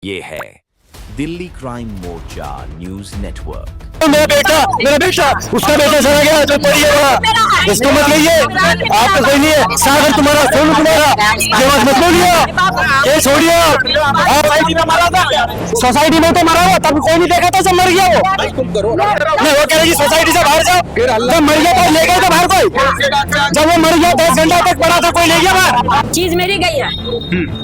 ये है दिल्ली क्राइम मोर्चा news network. मेरा बेटा उसका बेटा चला गया तो पढ़िए बड़ा इसको मत लीजिए, आप तो कोई नहीं है सागर तुम्हारा सोनू तुम्हारा ये मत बोलिए, ये छोड़िए। सोसाइटी में तो मरा हुआ तब कोई नहीं देखा था, सब मर गया वो। नहीं वो कह रहे सोसाइटी से बाहर जाओ, जब मर गया तो ले गए थे बाहर कोई, जब वो मर गया 10 घंटा तक पड़ा था कोई ले गया बाहर। चीज मेरी गई है,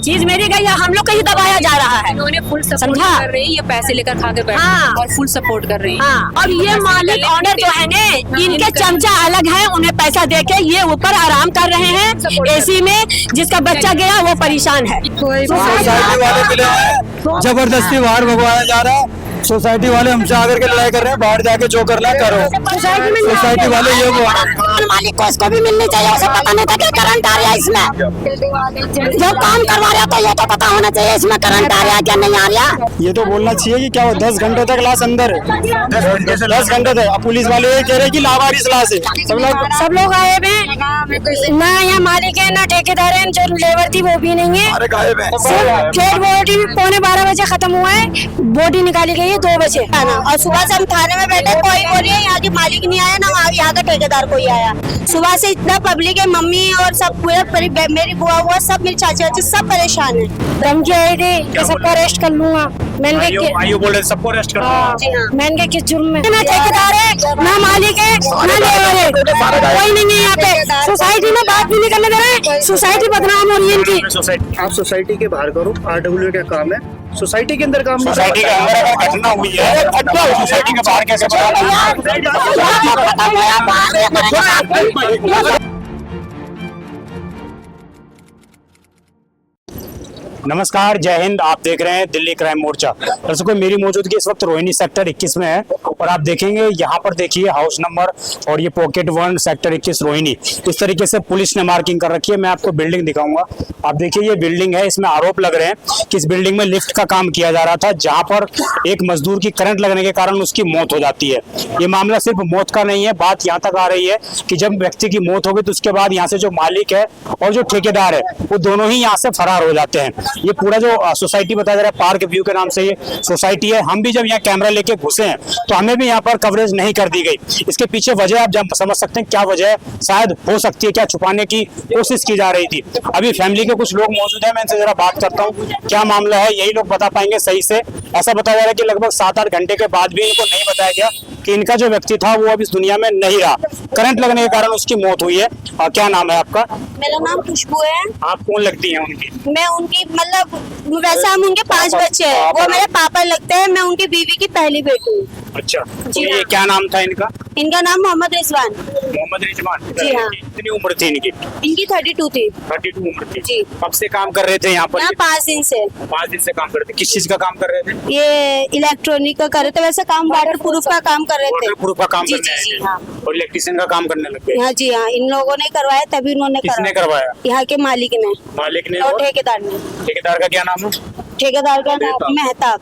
चीज मेरी गई है, हम लोग कहीं दबाया जा रहा है। उन्होंने फुल सपोर्ट कर रही है, ये पैसे लेकर खा के बैठे हैं और फुल सपोर्ट कर रही है। और ये मालिक ऑनर जो है ने, इनके चमचा अलग है, उन्हें पैसा देके ये ऊपर आराम कर रहे हैं एसी में। जिसका बच्चा गया वो परेशान है। सोसाइटी वाले मिले जबरदस्ती बाहर भगवाया जा रहा है, सोसाइटी वाले हमसे आकर के लड़ाई कर रहे हैं, बाहर जाके जो करना है करो। सोसाइटी वाले ये वो मालिक को इसको भी मिलनी चाहिए, उसे पता नहीं था कि करंट आ रहा है इसमें। जो काम करवा रहा था ये तो पता होना चाहिए इसमें करंट आ रहा है क्या नहीं आ रहा। ये तो बोलना चाहिए कि क्या वो 10 घंटे तक लाश अंदर है, 10 घंटे तक। पुलिस वाले ये कह रहे हैं कि लावारिस लाश है। सब लोग आए हुए ना, यहाँ मालिक है ना ठेकेदार है, जो लेबर थी वो भी नहीं है। डेड बॉडी भी 11:15 बजे खत्म हुआ है, बॉडी निकाली गई है 2 बजे। और सुबह से हम थाने में बैठे, कोई बोलिए यहाँ की मालिक नहीं आया ना यहाँ का ठेकेदार कोई आया। सुबह से इतना पब्लिक है, मम्मी और सब पूरे मेरी बुआ हुआ सब मेरी चाची वाची सब परेशान है। धमकी आई थी सबको अरेस्ट कर लूंगा, मैंने बोल रहे सबको अरेस्ट कर मैंने किस जुर्म में। ना ठेकेदार है ना मालिक है ना लेबर है, कोई नहीं है यहाँ पे। सोसाइटी में बात भी नहीं करने दे रहे हैं, सोसाइटी बदनाम हो रही है इनकी। आप सोसाइटी के बाहर करो, RWA का काम है, सोसाइटी के अंदर काम नहीं। सोसाइटी के अंदर अगर घटना हुई है, सोसाइटी के बाहर कैसे नमस्कार, जय हिंद। आप देख रहे हैं दिल्ली क्राइम मोर्चा। दर्शकों, मेरी मौजूदगी इस वक्त रोहिणी सेक्टर 21 में है और आप देखेंगे यहाँ पर देखिए हाउस नंबर और ये पॉकेट 1 सेक्टर 21 रोहिणी, इस तरीके से पुलिस ने मार्किंग कर रखी है। मैं आपको बिल्डिंग दिखाऊंगा। आप देखिए ये बिल्डिंग है, इसमें आरोप लग रहे हैं कि इस बिल्डिंग में लिफ्ट का काम किया जा रहा था, जहाँ पर एक मजदूर की करंट लगने के कारण उसकी मौत हो जाती है। ये मामला सिर्फ मौत का नहीं है, बात यहाँ तक आ रही है कि जब व्यक्ति की मौत हो गई तो उसके बाद यहाँ से जो मालिक है और जो ठेकेदार है वो दोनों ही यहाँ से फरार हो जाते हैं। ये पूरा जो सोसाइटी बताया जा रहा है, पार्क व्यू के नाम से ये सोसाइटी है। हम भी जब यहाँ कैमरा लेके घुसे हैं तो हमें भी यहाँ पर कवरेज नहीं कर दी गई। इसके पीछे वजह आप समझ सकते हैं क्या वजह है, शायद हो सकती है क्या छुपाने की कोशिश की जा रही थी। अभी फैमिली के कुछ लोग मौजूद हैं, मैं इनसे जरा बात करता हूँ क्या मामला है, यही लोग बता पाएंगे सही से। ऐसा बताया जा रहा है कि लगभग 7-8 घंटे के बाद भी इनको नहीं बताया गया कि इनका जो व्यक्ति था वो अब इस दुनिया में नहीं रहा, करंट लगने के कारण उसकी मौत हुई है। क्या नाम है आपका? मेरा नाम खुशबू है। आप कौन लगती हैं उनकी? मैं उनकी मतलब वैसे हम उनके 5 बच्चे हैं, वो मेरे पापा लगते हैं, मैं उनकी बीवी की पहली बेटी हूँ। अच्छा, तो ये क्या नाम था इनका? इनका नाम मोहम्मद रिजवान। मोहम्मद रिजवान। जी हाँ। कितनी उम्र थी इनकी? इनकी 32 थी। 32 उम्र थी। जी। कब से काम कर रहे थे यहाँ पर? 5 दिन से। 5 दिन से काम कर रहे थे। किस चीज का काम कर रहे थे? ये इलेक्ट्रॉनिक का कर रहे थे, वैसे काम वाटर प्रूफ का काम कर रहे थे। वाटर प्रूफ का काम जी, करने जी, आए थे। हाँ। और इलेक्ट्रिशियन का काम करने लग गए। हाँ जी हाँ, इन लोगों ने करवाया तभी उन्होंने किसने करवाया? यहाँ के मालिक ने, मालिक ने और ठेकेदार ने। ठेकेदार का क्या नाम है? ठेकेदार का नाम मेहताब।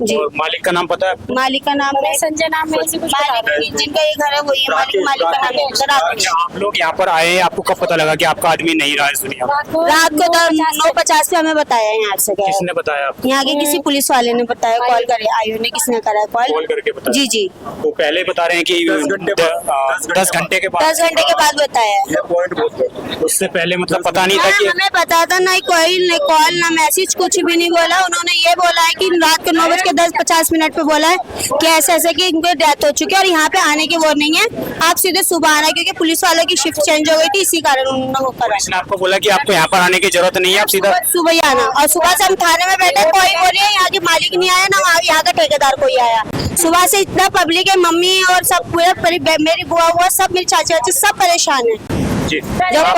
जी। और मालिक का नाम पता है? मालिक का नाम है संजय, नाम है मालिक जिनका ये घर है वही है मालिक। मालिक का नाम है। अच्छा, आप लोग यहाँ पर आए, आपको कब पता लगा कि आपका आदमी नहीं रहा इस दुनिया में? रात को 9:50 पे हमें बताया यहाँ से। किसने बताया आपको? यहाँ के किसी पुलिस वाले ने बताया, कॉल करे आयो ने, किसने करा कॉल करके बताया? जी जी, वो पहले बता रहे हैं कि 10 घंटे के बाद। 10 घंटे के बाद बताया। उससे पहले मतलब पता नहीं था कि हमें पता था, नहीं कोई नहीं कॉल ना मैसेज, कुछ भी नहीं बोला। उन्होंने ये बोला है कि रात को 9:10-50 पे बोला है कि ऐसे ऐसे कि इनकी डेथ हो चुकी है और यहाँ पे आने की वो नहीं है, आप सीधे सुबह आना है, क्योंकि पुलिस वालों की शिफ्ट चेंज हो गई थी, इसी कारण उन्होंने वो करा। इसने आपको बोला कि आपको यहाँ पर आने की जरूरत नहीं है, आप सीधा सुबह ही आना। और सुबह से हम थाने में बैठे, कोई बोलिए यहाँ के मालिक नहीं आया ना यहाँ का ठेकेदार कोई आया। सुबह से इतना पब्लिक है, मम्मी और सब पूरे मेरी बुआ हुआ सब मेरी चाची वाची सब परेशान है। जी। आप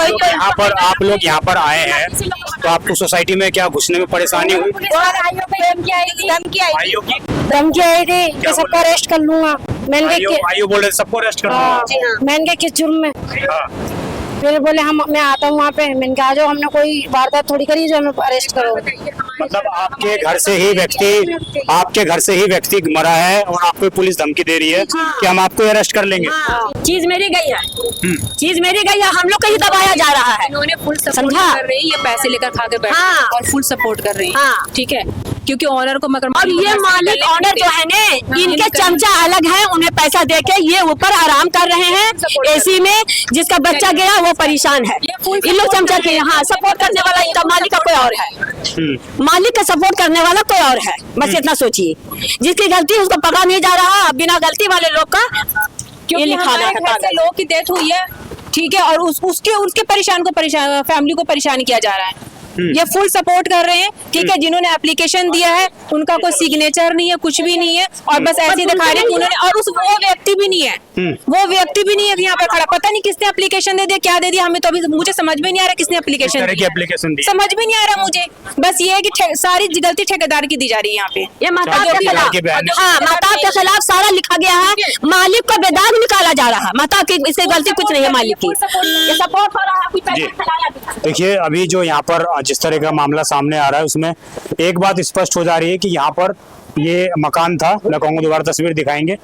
लोग यहाँ पर आए हैं तो आपको सोसाइटी में क्या घुसने में परेशानी हुई? धमकी आई थी कि सबको अरेस्ट कर लूंगा। आयु बोल रहे सबको अरेस्ट कर लूंगा। मैंने किस जुर्म में? फिर बोले मैं आता हूँ वहाँ पे। मैंने कहा जो हमने कोई वारदात थोड़ी करी जो हमें अरेस्ट करो। मतलब आपके घर से ही व्यक्ति मरा है और आपको पुलिस धमकी दे रही है कि हम आपको अरेस्ट कर लेंगे। चीज मेरी गई है, चीज मेरी गई है, हम लोग कहीं दबाया जा रहा है। उन्होंने फुल सपोर्ट कर रही है, ये पैसे लेकर खा के बैठे हैं और फुल सपोर्ट कर रही है। ठीक है, क्योंकि ऑनर को मगर और ये मालिक ऑनर जो है ने इनके चमचा अलग है, उन्हें पैसा देके ये ऊपर आराम कर रहे हैं एसी में। जिसका बच्चा गया वो परेशान है। इन लोग चमचा के हाँ सपोर्ट करने वाला इनका मालिक का कोई और है, मालिक का सपोर्ट करने वाला कोई और है। बस इतना सोचिए, जिसकी गलती उसको पकड़ा नहीं जा रहा, बिना गलती वाले लोग का ये लिखाना है। लोग की डेथ हुई है, ठीक है, और उसके परेशान फैमिली को परेशान किया जा रहा है। ये फुल सपोर्ट कर रहे हैं, ठीक है। जिन्होंने एप्लीकेशन दिया है उनका कोई सिग्नेचर नहीं है, कुछ भी नहीं है, और बस ऐसे दिखा रहे हैं उन्होंने, और वो व्यक्ति भी नहीं है, वो व्यक्ति भी नहीं है यहाँ पे खड़ा। पता नहीं किसने एप्लीकेशन दे दिया, क्या दे दिया, हमें तो अभी मुझे समझ में नहीं आ रहा किसने एप्लीकेशन दी, समझ में नहीं आ रहा मुझे। बस ये है कि सारी गलती ठेकेदार की दी जा रही है यहाँ पे। ये माता के खिलाफ, हाँ माता के खिलाफ सारा लिखा गया है। मालिक को बेदाग निकाला जा रहा है, माता की इससे गलती कुछ नहीं है मालिक की, ये सपोर्ट हो रहा है। कुछ पैसा खिलाया। देखिए अभी जो यहाँ पर जिस तरह का मामला सामने आ रहा है उसमें एक बात स्पष्ट हो जा रही है कि यहाँ पर ये मकान था, मैं कहूँगा दोबारा तस्वीर दिखाएंगे,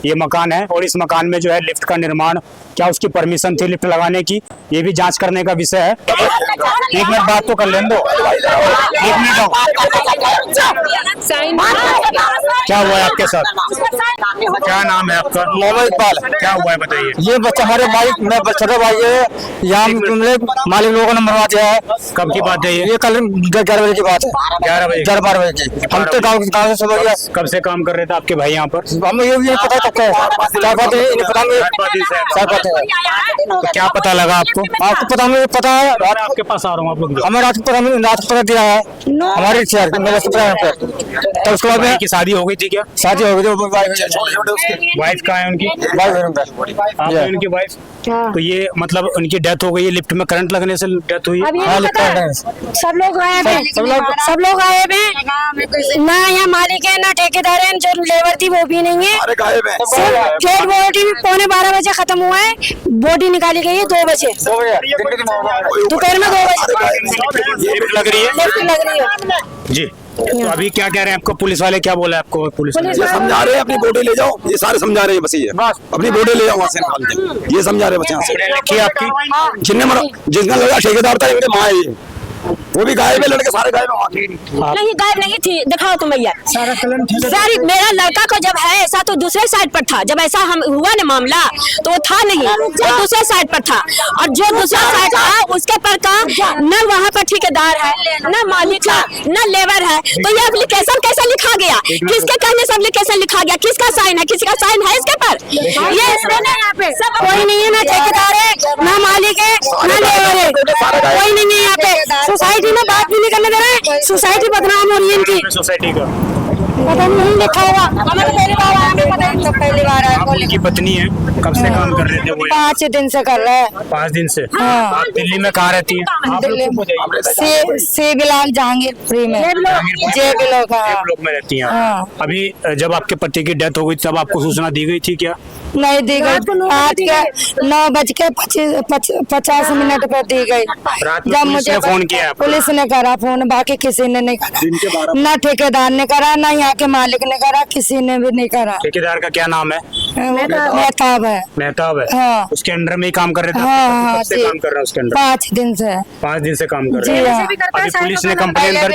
ये मकान है और इस मकान में जो है लिफ्ट का निर्माण, क्या उसकी परमिशन थी लिफ्ट लगाने की, ये भी जांच करने का विषय है। एक मिनट बात तो कर लेने दो, एक मिनट। क्या हुआ है आपके साथ? क्या नाम है आपका? मोहम्मद इकबाल। क्या हुआ है बताइए। ये बच्चा हमारे भाई, मैं छोटे भाई है, यहाँ मालिक लोगों ने मरवा दिया है। कब की बात है ये? कल 11 बजे की बात है। 11 बजे 12 बजे की। हम तो गाँव से सुबह गया। कब से काम कर रहे थे आपके भाई यहाँ पर? हमें ये नहीं पता तक क्या बात है, इन्हें पता तो क्या पता लगा आपको? आपको पता, हमें पता है। आपके पास आ रहा हूँ, आप लोग हमें रात को पता दिया है हमारे शहर मेरे तो उसके बाद की शादी हो गई थी क्या? शादी हो गई। वाइफ कहाँ है उनकी? आप हैं उनकी वाइफ? तो ये मतलब उनकी डेथ हो गई है, लिफ्ट में करंट लगने से डेथ हुई है। सब लोग गायब हैं, सब लोग गायब हैं, ना यहाँ मालिक है ना ठेकेदार है, जो लेबर थी वो भी नहीं है। डेड बॉडी भी 11:15 बजे खत्म हुआ है, बॉडी निकाली गई है 2 बजे दोपहर में 2 बजे लिफ्ट लग रही है। लिफ्ट लग रही है जी। तो अभी क्या कह रहे हैं आपको पुलिस वाले, क्या बोला आपको पुलिस वाले? ये समझा रहे हैं अपनी बॉडी ले जाओ, ये सारे समझा रहे हैं, बस ये अपनी बॉडी ले जाओ वहाँ से निकाल के, ये समझा रहे हैं बस यहाँ से। रखी आपकी जिसने लगा ठेकेदार था इनके माँ है, वो भी गायब है, लड़के सारे गायब है। नहीं गायब नहीं थी, दिखाओ तुम भैया सारी। मेरा लड़का को जब है ऐसा तो दूसरे साइड पर था, जब ऐसा हम हुआ ना मामला तो वो था नहीं, वो दूसरे साइड पर था। और जो दूसरा साइड था उसके पर का न वहाँ पर ठेकेदार है, न मालिक है, न लेबर है। तो ये एप्लीकेशन कैसे लिखा गया, किसके कहने से एप्लीकेशन लिखा गया, किसका साइन है, किसी का साइन है इसके पर? ये यहाँ पे कोई नहीं है, ना ठेकेदार है, ना मालिक है, ना लेबर है, कोई नहीं है यहाँ पे। सोसाइटी में बात भी नहीं करने दे रहे हैं, सोसाइटी बदनाम हो रही है इनकी। सोसाइटी का पता नहीं लिखा होगा, हमें पहली बार आया, हमें पता नहीं, पहली बार आया। उनकी पत्नी है, कब से काम कर रहे थे वो? 5 दिन से कर रहे हैं। 5 दिन से। हाँ। आप दिल्ली में कहाँ रहती हैं? दिल्ली से बिलाल जहांगीरपुरी में, जे ब्लॉक में रहती हैं। हाँ। अभी जब आपके पति की डेथ हो गई तब आपको सूचना दी गई थी क्या? नहीं दी गई, रात के 9:50 पर दी गई। रात में जब पुलिस मुझे ने फोन किया आपको? पुलिस ने करा फोन, बाकी किसी ने नहीं करा, ना ठेकेदार ने करा, ना यहाँ के मालिक ने करा, किसी ने भी नहीं करा। ठेकेदार का क्या नाम है? मेहताब है। मेहताब है। हाँ। उसके अंडर में ही काम कर रहे थे? हाँ, कब से काम कर रहा है उसके अंडर? 5 दिन से। 5 दिन से काम कर जी रहे हैं। हाँ। अभी पुलिस ने कंप्लेन कर,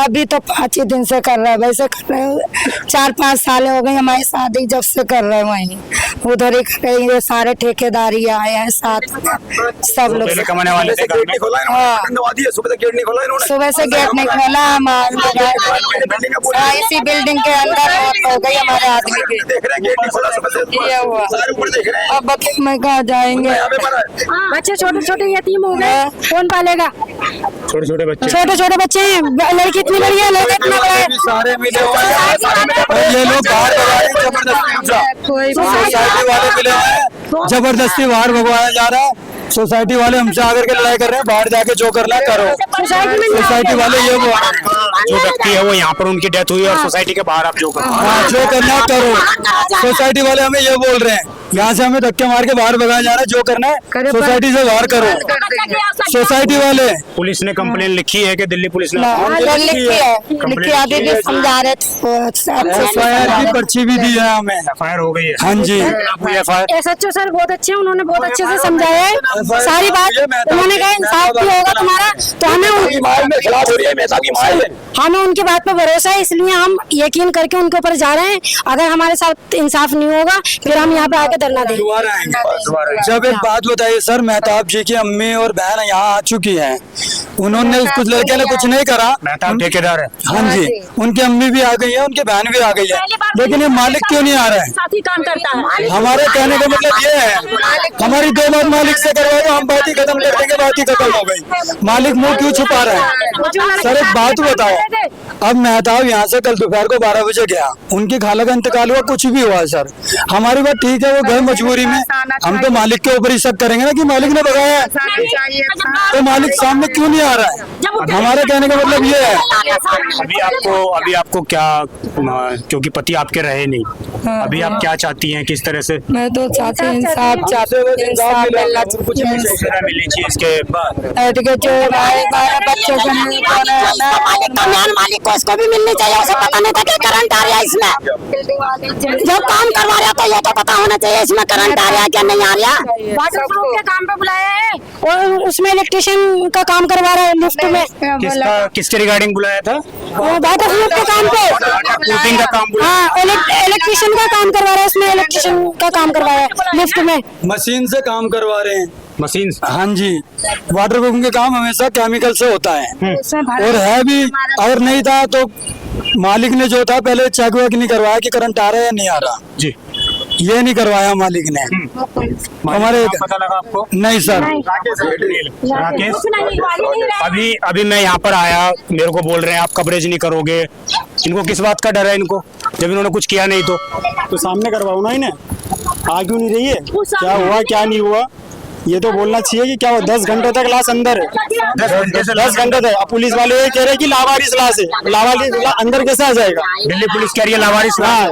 अभी तो 5 ही दिन से कर रहा है, वैसे कर रहे हैं 4-5 साल हो गई हमारी शादी जब से कर रहे हैं, वहीं उधर ही कर रहे हैं। सारे ठेकेदारी आए हैं साथ में, सब लोग कमाने वाले थे। सुबह से गेट नहीं खोला, इसी बिल्डिंग के अंदर हो गई हमारे आदमी की, ये हुआ। अब बच्चे में कहाँ जाएंगे, बच्चे छोटे यतीम हो गए, कौन पालेगा? छोटे बच्चे, छोटे बच्चे हैं, लड़की इतनी बड़ी है, लड़का इतना बड़ा है। सारे मिले ये लोग बाहर सोसाइटी वाले मिले हैं, जबरदस्ती बाहर भगवाया जा रहा है। सोसाइटी वाले हमसे आकर के लड़ाई कर रहे हैं, बाहर जाके जो करना है करो। सोसाइटी वाले ये जो व्यक्ति है वो यहाँ पर उनकी डेथ हुई और सोसाइटी के बाहर आप जो जो करना है करो। सोसाइटी वाले हमें ये बोल रहे हैं यहाँ से हमें धक्के मार के बाहर भगाया जा रहा है। जो करना है सोसाइटी से बाहर करो। सोसाइटी वाले पुलिस ने कंप्लेन लिखी है कि दिल्ली पुलिस ने लिखी अभी भी समझा रहे FIR की पर्ची भी दी है हमें। FIR हो गई है। हाँ जी। FIR SHO सर बहुत अच्छे, उन्होंने बहुत अच्छे से समझाया है सारी बात। उन्होंने कहा इंसाफ भी होगा तुम्हारा, तो हमें उनकी बात पर भरोसा है, इसलिए हम यकीन करके उनके ऊपर जा रहे हैं। अगर हमारे साथ इंसाफ नहीं होगा फिर हम यहाँ पे आके धरना देंगे। दोबारा आएंगे। जब एक बात बताइए सर, मेहताब जी की अम्मी और बहन यहाँ आ चुकी हैं, उन्होंने कुछ लड़के ने कुछ नहीं करा। मेहताब ठेकेदार है। हाँ जी, उनकी अम्मी भी आ गई है, उनकी बहन भी आ गई है, लेकिन ये मालिक क्यों नहीं आ रहा है? साथ ही काम करता है। हमारे कहने का मतलब ये है, हमारी 2 बात मालिक से करवाओ, हम बात ही खत्म कर देंगे, बात ही खत्म हो गई। मालिक मुंह क्यों छुपा रहा है? सर एक बात बताओ, अब मेहताब यहाँ से कल दोपहर को 12 बजे गया, उनकी खाला का इंतकाल हुआ, कुछ भी हुआ सर, हमारी बात ठीक है, वो घर मजबूरी में, हम तो मालिक के ऊपर ही शक करेंगे ना कि मालिक ने भगाया है, तो मालिक सामने क्यों नहीं आ रहा है? हमारे कहने का मतलब ये है। अभी आपको क्या, क्योंकि पति आपके रहे नहीं, अभी आप क्या चाहती हैं, किस तरह से? मैं तो चाहती हूँ इंसाफ चाहती हूँ, इंसाफ मिलना सूचना मिली थी इसके बाद। जो बच्चों को मालिक को उसको भी मिलनी चाहिए, उसे पता नहीं था कि करंट आ रहा है इसमें। जो काम करवा रहा था ये तो पता होना चाहिए इसमें करंट आ रहा है क्या नहीं आ रहा। वाटर प्रूफ के काम पे बुलाया है और उसमें इलेक्ट्रिशियन का काम करवा रहा है मुफ्त में। किसके रिगार्डिंग बुलाया था? वाटर प्रूफ के काम पे, प्रूफिंग का काम। हाँ इलेक्ट्रिशियन का काम करवा रहा है, उसमें इलेक्ट्रिशियन का काम करवा रहा है मुफ्त में, मशीन से काम करवा रहे हैं। मशीन? हाँ जी, वाटर प्रूफिंग के काम हमेशा केमिकल से होता है और है भी, अगर नहीं था तो मालिक ने जो था पहले चेक वेक नहीं करवाया कि करंट आ रहा है या नहीं आ रहा जी, ये नहीं करवाया मालिक ने। हमारे पता लगा आपको? नहीं सर। राकेश, अभी मैं यहाँ पर आया, मेरे को बोल रहे हैं आप कवरेज नहीं करोगे, इनको किस बात का डर है इनको, जब इन्होंने कुछ किया नहीं तो सामने करवाओ ना इन्हें, आ क्यों नहीं रही है, क्या हुआ क्या नहीं हुआ, ये तो बोलना चाहिए कि क्या हुआ। 10 घंटे तक लाश अंदर है, 10 घंटे तक। अब पुलिस वाले ये कह रहे हैं कि लावारिस लाश है, लावारिस अंदर कैसे आ जाएगा? दिल्ली पुलिस कह रही है लावारिस लाश,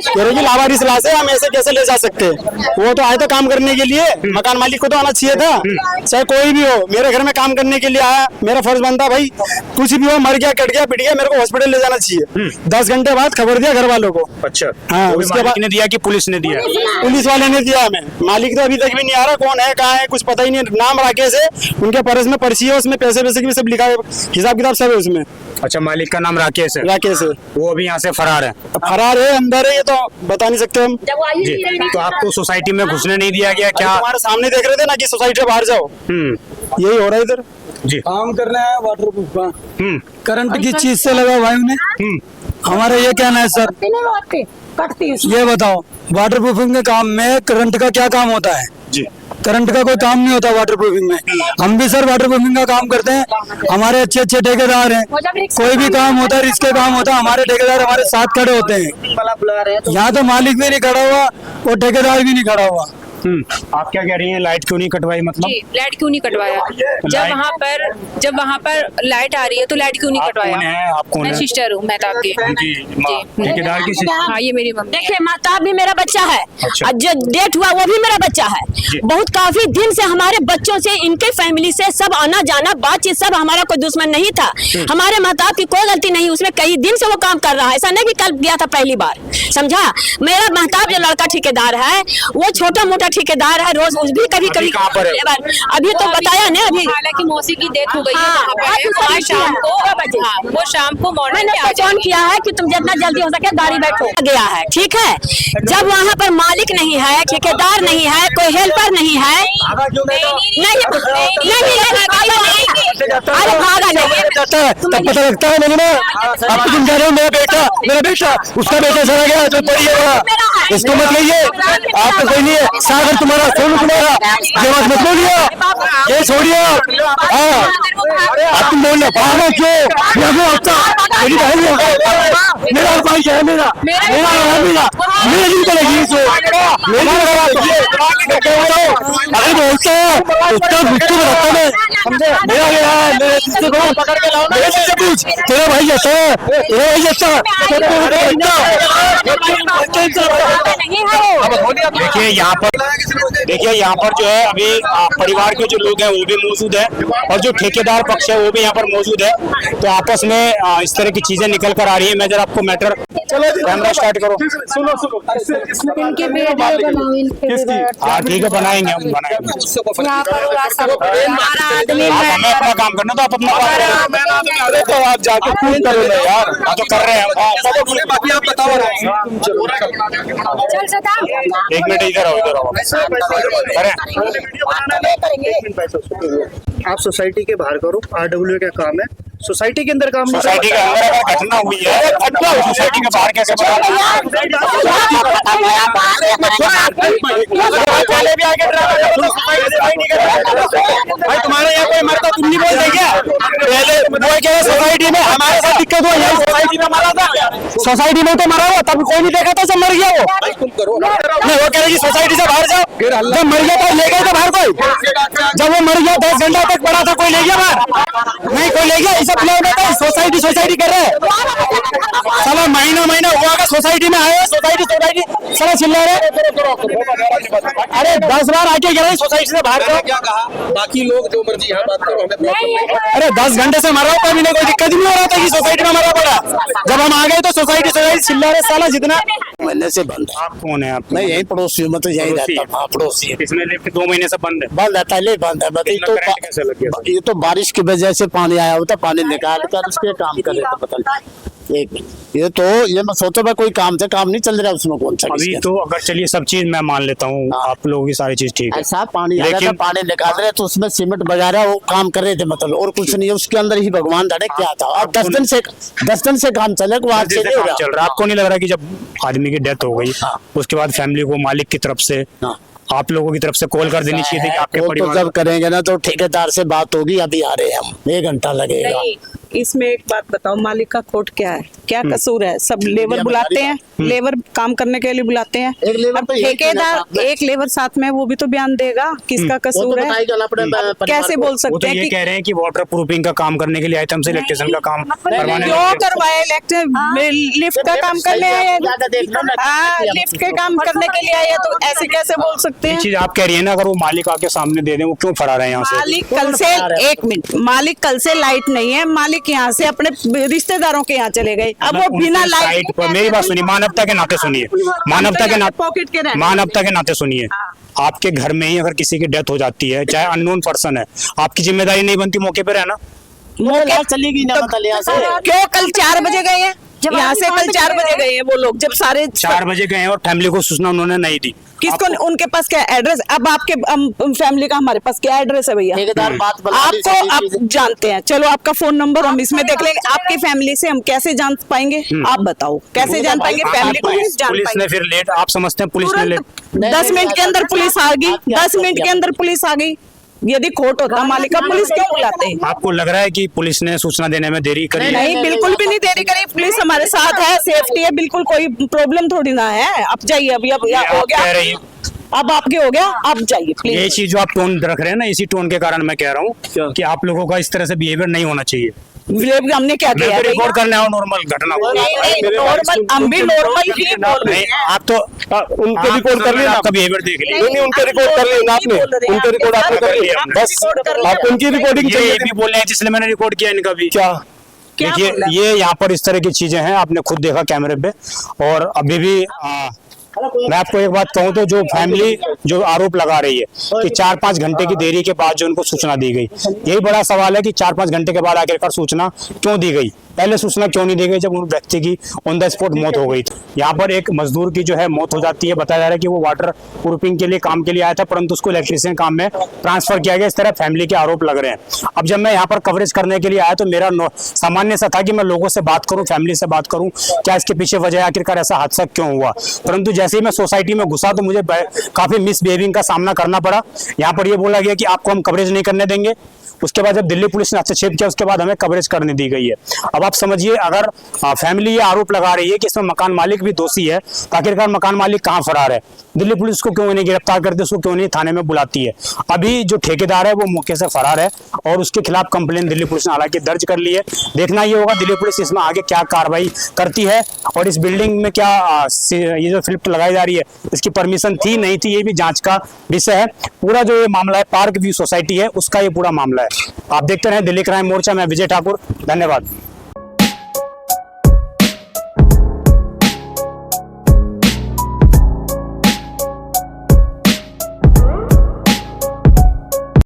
कह रहे कि लावारिस लाश है, हम ऐसे कैसे ले जा सकते हैं? वो तो आए थे काम करने के लिए, मकान मालिक को तो आना चाहिए था, चाहे कोई भी हो, मेरे घर में काम करने के लिए आया, मेरा फर्ज बनता भाई, कुछ भी हो, मर गया कट गया पिट गया, मेरे को हॉस्पिटल ले जाना चाहिए। 10 घंटे बाद खबर दिया घर वालों को। अच्छा, हाँ, उसके बाद ने दिया कि पुलिस ने दिया? पुलिस वाले ने दिया हमें, मालिक तो अभी तक भी नहीं आ रहा, कौन है कहाँ है कुछ पता ही नहीं। नाम राकेश है, उनके पर्स में पर्ची है, उसमें पैसे वैसे की भी सब लिखा है, हिसाब किताब सब है उसमें। अच्छा, मालिक का नाम राकेश है? राकेश है, वो अभी यहाँ से फरार है? फरार है, अंदर है, ये तो बता नहीं सकते हम जी। तो आपको सोसाइटी में घुसने नहीं दिया गया क्या? हमारे सामने देख रहे थे ना कि सोसाइटी से बाहर जाओ, यही हो रहा है इधर जी। काम करना है वाटर प्रूफ का, करंट की चीज से लगा भाई उन्हें। हमारा ये कहना है सर, ये बताओ वाटर प्रूफिंग के काम में करंट का क्या काम होता है? जी, करंट का कोई काम नहीं होता वाटर प्रूफिंग में। हम भी सर वाटर प्रूफिंग का काम करते हैं, हमारे अच्छे अच्छे ठेकेदार हैं, कोई भी काम होता है, रिस्क काम होता है, हमारे ठेकेदार हमारे साथ खड़े होते हैं। यहाँ तो मालिक भी नहीं खड़ा हुआ और ठेकेदार भी नहीं खड़ा हुआ। आप क्या कह रही हैं, लाइट क्यों नहीं कटवाई? मतलब जी, लाइट क्यों नहीं कटवाया? जब वहाँ पर लाइट आ रही है तो लाइट क्यों नहीं कटवाया? आप कौन है? मैं सिस्टर हूँ मेहताब की। ठेकेदार की सिस्टर? हाँ, ये मेरी मम्मी। देखिए मेहताब भी मेरा बच्चा है, अच्छा। और जो डेट हुआ वो भी मेरा बच्चा है। बहुत काफी दिन से हमारे बच्चों से, इनके फैमिली से सब आना जाना बातचीत, सब हमारा कोई दुश्मन नहीं था। हमारे मेहताब की कोई गलती नहीं, उसमें कई दिन से वो काम कर रहा है, ऐसा नहीं कि कल गया था पहली बार, समझा। मेरा मेहताब जो लड़का ठेकेदार है वो छोटा मोटा ठेकेदार है, रोज उस भी कभी कभी अभी तो बताया ना, अभी हालांकि मौसी की डेथ हो गई है, शाम को वो शाम को मॉर्निंग में फोन किया है कि तुम जितना जल्दी हो सके गाड़ी बैठो गया है, ठीक है। जब वहाँ पर मालिक नहीं है, ठेकेदार नहीं है, कोई हेल्पर नहीं है, अरे भागा नहीं, तब पता लगता है नहीं ना। आप तुम कह रहे हो मेरा बेटा उसका बेटा चला गया तो पढ़िए, इसको मत कहिए, आप तो कोई नहीं है, सागर तुम्हारा सोनू तुम्हारा, ये बात मत बोलिए, ये छोड़िए। हाँ, आप तुम बोल रहे क्यों? मेरी बहन मेरा मालिक है मेरा मेरा नहीं चलेगी इसको अरे बोलते उसका मृत्यु बताता मैं समझे मेरा है मेरे चीज को पकड़ के लाओ मेरे चीज से पूछ तेरा भाई जैसा है तेरा भाई जैसा देखिए यहाँ पर जो है अभी परिवार के जो लोग हैं वो भी मौजूद है और जो ठेकेदार पक्ष है वो भी यहाँ पर मौजूद है। तो आपस में इस तरह की चीजें निकल कर आ रही है। मैं जरा आपको मैटर कैमरा स्टार्ट करो। इनके वीडियो बनाओ इनके हाँ ठीक है बनाएंगे हम बनाएंगे। यहाँ पर हमारा आदमी आप हमें अपना काम करना तो आप अपना काम तो आप जाके फोन करो ना यार तो कर रहे हैं। बाकी आप बताओ चल सकता एक मिनट इधर आओ करें। आप सोसाइटी के बाहर करो, RWA का काम है, सोसाइटी के अंदर काम नहीं सोसाइटी के अंदर अगर घटना हुई है घटना सोसाइटी के बाहर कैसे भाई तुम्हारे यहाँ कोई मरता तुम नहीं बोलते क्या? पहले वो कह रहे सोसाइटी में हमारे साथ दिक्कत हुआ, यही सोसाइटी में मरा था, सोसाइटी में तो मरा हुआ तब कोई नहीं देखा था, सब मर गया वो। नहीं वो कह रहे कि सोसाइटी से बाहर जाओ, जब मर गया तो ले गए थे बाहर कोई, जब वो मर गया 10 घंटा तक पड़ा था कोई ले गया बाहर? नहीं कोई ले गया, ये सब लोग होता है सोसाइटी सोसाइटी कर रहे हैं साला, महीना हुआ का सोसाइटी में आए, सोसाइटी साला चिल्ला रहे। अरे 10 बार आके गए सोसाइटी से बाहर जाओ। क्या कहा बाकी लोग जो मर्जी यहाँ बात करो हमें। अरे 10 घंटे से मरा हुआ, कोई दिक्कत ही नहीं हो रहा था कि सोसाइटी में मरा पड़ा, जब हम आ गए तो सोसाइटी चिल्ला रहे साला जितना। महीने से बंद है। आप कौन है? आप मैं यही पड़ोसी हूँ, मैं तो यही रहता हूँ। हाँ पड़ोसी है। इसमें लिफ्ट 2 महीने से बंद है। बंद है, पहले बंद है। बताइए तो करंट कैसे लग गया? ये तो बारिश की वजह से पानी आया होता, पानी निकाल कर उसके काम करे तो पता नहीं। एक ये तो ये मैं सोचा मैं कोई काम से काम नहीं चल रहा उसमें कौन सा अभी तो अगर चलिए सब चीज मैं मान लेता हूँ, आप लोगों की सारी चीज ठीक है। ऐसा पानी आ रहा था, लेकिन पानी निकाल रहे तो उसमें सीमेंट वगैरह वो काम कर रहे थे मतलब, और कुछ नहीं है उसके अंदर ही भगवान जाने क्या था। और 10 दिन से काम चले को आज से नहीं हो रहा। चल रहा है। आपको नहीं लग रहा कि जब आदमी की डेथ हो गई उसके बाद फैमिली को मालिक की तरफ से आप लोगों की तरफ से कॉल कर देनी चाहिए थी कि आपके तो परिवार जब करेंगे ना तो ठेकेदार से बात होगी, अभी आ रहे हैं हम, 1 घंटा लगेगा। नहीं, इसमें एक बात बताओ, मालिक का खोट क्या है, क्या कसूर है? सब लेबर बुलाते हैं, लेबर काम करने के लिए बुलाते हैं, एक लेबर अब तो यही ठेकेदार एक लेबर साथ में, वो भी तो बयान देगा किसका कसूर है। कैसे बोल वो सकते तो हैं ये कि कह रहे हैं कि वाटर प्रूफिंग का काम करने के लिए आए थे, हमसे इलेक्ट्रिशियन का काम करवाने क्यों करवाए? लिफ्ट का काम करने आए हैं, हाँ लिफ्ट के काम करने के लिए आए हैं, तो ऐसे कैसे बोल सकते ये हैं? चीज आप कह रही है ना, अगर वो मालिक आके सामने दे दें, वो क्यों फरार है यहाँ से? मालिक कल से 1 मिनट, मालिक कल से लाइट नहीं है, मालिक यहाँ से अपने रिश्तेदारों के यहाँ चले गए, अब वो बिना लाइट पर मेरी बात सुनिए, मानवता के नाते सुनिए, पॉकेट के रहने। मानवता के नाते सुनिए। आपके घर में ही अगर किसी की डेथ हो जाती है, चाहे अननोन पर्सन है, आपकी जिम्मेदारी नहीं बनती मौके पे रहना? मौके चलेगी ना मतलब यहाँ से। क्यों कल 4 बजे गए हैं, यहाँ से कल 4 बजे गए हैं वो लोग, जब सारे 4 बजे गए हैं और फैमिली को सूचना उन्होंने नहीं दी। किसको? उनके पास क्या एड्रेस? अब आपके फैमिली का हमारे पास क्या एड्रेस है भैया? ठेकेदार बात आपको आप जानते हैं, चलो आपका फोन नंबर हम इसमें देख लेंगे, आपकी फैमिली से हम कैसे जान पाएंगे? आप बताओ कैसे जान पाएंगे? फैमिली को नहीं जान पुलिस ने पाएंगे। फिर लेट, आप समझते हैं पुलिस ने लेट? 10 मिनट के अंदर पुलिस आ गई, 10 मिनट के अंदर पुलिस आ गई। यदि खोट होता मालिक का, पुलिस क्यों बुलाते हैं? आपको लग रहा है कि पुलिस ने सूचना देने में देरी करी? नहीं बिल्कुल भी नहीं देरी करी, पुलिस हमारे साथ है, सेफ्टी है, बिल्कुल कोई प्रॉब्लम थोड़ी ना है। अब जाइए, अभी अब हो कह गया, रही अब आपके हो गया, आप जाइए ये प्लीज। चीज जो आप टोन रख रहे हैं ना, इसी टोन के कारण मैं कह रहा हूँ कि आप लोगों का इस तरह से बिहेवियर नहीं होना चाहिए। हमने क्या किया? मैं रिकॉर्ड करने आओ, नॉर्मल घटना हो। नॉर्मल, हम भी नॉर्मल ही बोल रहे हैं। आप तो उनके रिकॉर्ड कर लेना, आपका बिहेवियर देख लिया। नहीं उनके रिकॉर्ड कर लेना आपने, उनके रिकॉर्ड आपने कर लिया, बस आप उनकी रिकॉर्डिंग ये चाहिए भी बोल रहे हैं जिसने मैंने रिकॉर्ड किया इनका भी। क्या? देखिए ये यहाँ पर इस तरह की चीजें हैं, आपने खुद देखा कैमरे पे। और अभी भी मैं आपको एक बात कहूँ तो जो फैमिली जो आरोप लगा रही है कि 4-5 घंटे की देरी के बाद जो उनको सूचना दी गई, यही बड़ा सवाल है कि 4-5 घंटे के बाद आखिरकार सूचना क्यों दी गई? पहले सूचना क्यों नहीं दी गई जब उन व्यक्ति की ऑन द स्पॉट मौत हो गई थी? यहाँ पर एक मजदूर की जो है मौत हो जाती है, बताया जा रहा है कि वो वाटर प्रूफिंग के लिए काम के लिए आया था, परंतु उसको इलेक्ट्रिशियन काम में ट्रांसफर किया गया। इस तरह फैमिली के आरोप लग रहे हैं। अब जब मैं यहाँ पर कवरेज करने के लिए आया तो मेरा सामान्य सा था कि मैं लोगों से बात करूं, फैमिली से बात करूं, क्या इसके पीछे वजह आखिरकार ऐसा हादसा क्यों हुआ। परंतु जैसे ही मैं सोसाइटी में घुसा तो मुझे काफी मिसबिहेविंग का सामना करना पड़ा। यहाँ पर ये बोला गया कि आपको हम कवरेज नहीं करने देंगे। उसके बाद जब दिल्ली पुलिस ने हस्तक्षेप किया उसके बाद हमें कवरेज करने दी गई है। अब आप समझिए, अगर फैमिली ये आरोप लगा रही है कि इसमें मकान मालिक भी दोषी है, तो आखिरकार मकान मालिक कहाँ फरार है? दिल्ली पुलिस को क्यों नहीं गिरफ्तार करती, उसको क्यों नहीं थाने में बुलाती है? अभी जो ठेकेदार है वो मौके से फरार है और उसके खिलाफ कंप्लेन दिल्ली पुलिस ने हालांकि दर्ज कर ली है। देखना ये होगा दिल्ली पुलिस इसमें आगे क्या कार्रवाई करती है और इस बिल्डिंग में क्या ये जो फ्लिप लगाई जा रही है इसकी परमिशन थी नहीं थी, ये भी जांच का विषय है। पूरा जो ये मामला है पार्क व्यू सोसाइटी है उसका ये पूरा मामला है। आप देखते रहे दिल्ली क्राइम मोर्चा। मैं विजय ठाकुर, धन्यवाद।